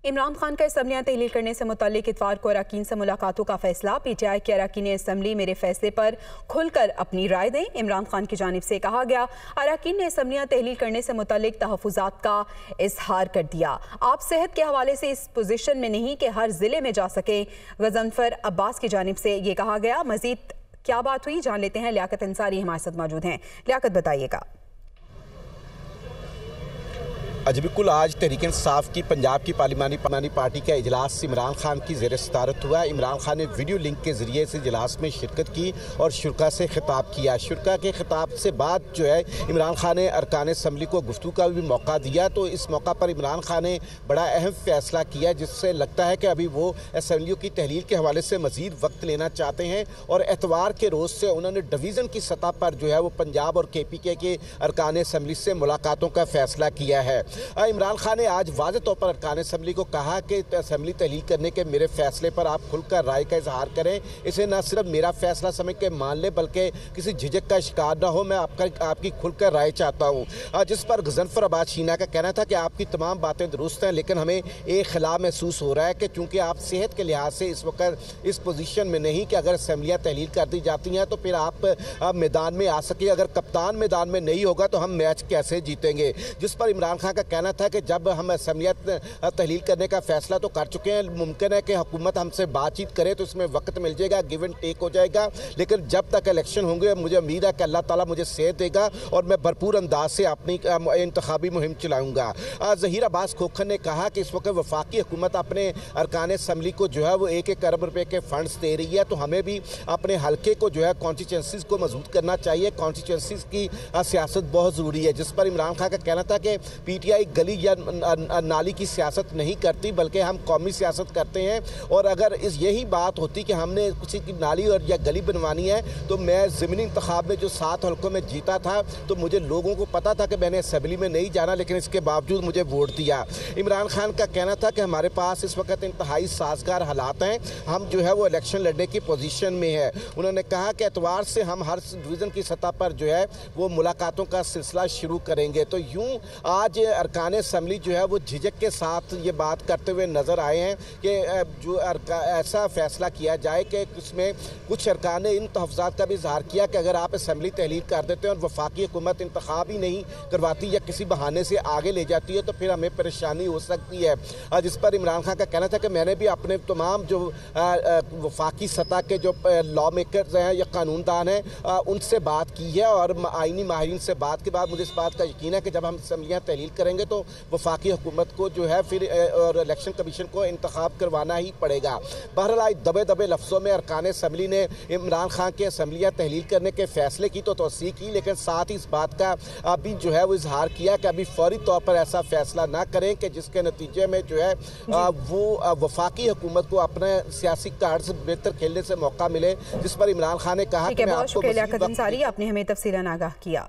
इमरान खान का असम्बलियाँ तहलील करने से मुताल्लिक इतवार को अरकान से मुलाकातों का फैसला। PTI के अरकान असम्बली मेरे फैसले पर खुलकर अपनी राय दें। इमरान खान की जानिब से कहा गया, अरकान ने असम्बलियाँ तहलील करने से मुताल्लिक तहफ़्फ़ुज़ात का इजहार कर दिया। आप सेहत के हवाले से इस पोजीशन में नहीं कि हर जिले में जा सके। गज़नफर अब्बास की जानिब से ये कहा गया। मजीद क्या बात हुई जान लेते हैं। लियाकत अंसारी हमारे साथ मौजूद हैं। लियाकत, बताइएगा। जी बिल्कुल, आज तहरीक इंसाफ की पंजाब की पार्लिमानी पार्टी का इजलास इमरान खान की ज़ेर सदारत हुआ। इमरान खान ने वीडियो लिंक के ज़रिए इस इजलास में शिरकत की और शुरा से खिताब किया। शुरा के खिताब से बाद जो है इमरान खान ने अरकान असम्बली को गुफ्तगू का भी मौका दिया। तो इस मौका पर इमरान खान ने बड़ा अहम फैसला किया, जिससे लगता है कि अभी वो असम्बलियों की तहलील के हवाले से मज़ीद वक्त लेना चाहते हैं। और एतवार के रोज़ से उन्होंने डिवीज़न की सतह पर जो है वो पंजाब और KPK के अरकान असम्बली से मुलाकातों का फैसला किया है। इमरान खान ने आज वाज़ेह तौर पर अरकान असम्बली को कहा कि असम्बली तहलील करने के मेरे फैसले पर आप खुलकर राय का इजहार करें। इसे न सिर्फ मेरा फैसला समझ के मान ले, बल्कि किसी झिझक का शिकार ना हो। मैं आपकी खुलकर राय चाहता हूँ। जिस पर गज़नफर अब्बास शीना का कहना था कि आपकी तमाम बातें दुरुस्त हैं, लेकिन हमें एक खिलाफ महसूस हो रहा है कि चूँकि आप सेहत के लिहाज से इस वक्त इस पोजीशन में नहीं कि अगर असम्बलियाँ तहलील कर दी जाती हैं तो फिर आप मैदान में आ सके। अगर कप्तान मैदान में नहीं होगा तो हम मैच कैसे जीतेंगे। जिस पर इमरान खान का कहना था कि जब हम असम्बलियाँ तहलील करने का फैसला तो कर चुके हैं, मुमकिन है कि हुकूमत हमसे बातचीत करे तो इसमें वक्त मिल जाएगा, गिव एंड टेक हो जाएगा। लेकिन जब तक इलेक्शन होंगे मुझे उम्मीद है कि अल्लाह ताला मुझे सेहत देगा और मैं भरपूर अंदाज से अपनी इंतखाबी मुहिम चलाऊँगा। ज़हीर अब्बास खोखर ने कहा कि इस वक्त वफाकी हुकूमत अपने अरकान असम्बली को जो है वो 1-1 अरब रुपये के फंड्स दे रही है। तो हमें भी अपने हल्के को जो है कॉन्स्टिट्यूंसीज़ को मजबूत करना चाहिए। कॉन्स्टिट्यूंसीज़ की सियासत बहुत ज़रूरी है। जिस पर इमरान खान का कहना था कि PTI गली या नाली की सियासत नहीं करती, बल्कि हम कौमी सियासत करते हैं। और अगर यही बात होती कि हमने किसी की नाली और या गली बनवानी है तो मैं ज़मीनी इंतखाब में जो 7 हल्कों में जीता था तो मुझे लोगों को पता था कि मैंने असम्बली में नहीं जाना, लेकिन इसके बावजूद मुझे वोट दिया। इमरान खान का कहना था कि हमारे पास इस वक्त इंतहाई साजगार हालात हैं, हम जो है वो इलेक्शन लड़ने की पोजीशन में है। उन्होंने कहा कि एतवार से हम हर डिवीज़न की सतह पर जो है वो मुलाकातों का सिलसिला शुरू करेंगे। तो यूँ आज अरकान असम्बली जो है वो झिझक के साथ ये बात करते हुए नज़र आए हैं कि जो ऐसा फैसला किया जाए कि इसमें कुछ अरकान ने इन तहफ़्फ़ुज़ात का भी इजहार किया कि अगर आप असम्बली तहलील कर देते हैं और वफाकी हुकूमत इंतखाब ही नहीं करवाती या किसी बहाने से आगे ले जाती है तो फिर हमें परेशानी हो सकती है। जिस पर इमरान खान का कहना था कि मैंने भी अपने तमाम जो वफाकी सतह के जो लॉ मेकर्स हैं या कानूनदान हैं उनसे बात की है और आइनी माहिरीन से बात के बाद मुझे इस बात का यकीन है कि जब हम असम्बलियाँ तहलील करेंगे तो वफाकी हुकूमत को जो है फिर और इलेक्शन कमीशन को इंतखाब करवाना ही पड़ेगा। बहरहाल आज दबे दबे लफ्ज़ों में अरकान असम्बली ने इमरान खान के असम्बलियाँ तहलील करने के फैसले की तो तौसीह की, लेकिन साथ ही इस बात का अभी जो है वो इजहार किया कि अभी फौरी तौर पर ऐसा फैसला ना करें कि जिसके नतीजे में जो है वो वफाकी हुकूमत को अपने सियासी कार्ड्स बेहतर खेलने से मौका मिले। जिस पर इमरान खान ने कहा कि मैं आपको आपने हमें तफसीलन आगाह किया।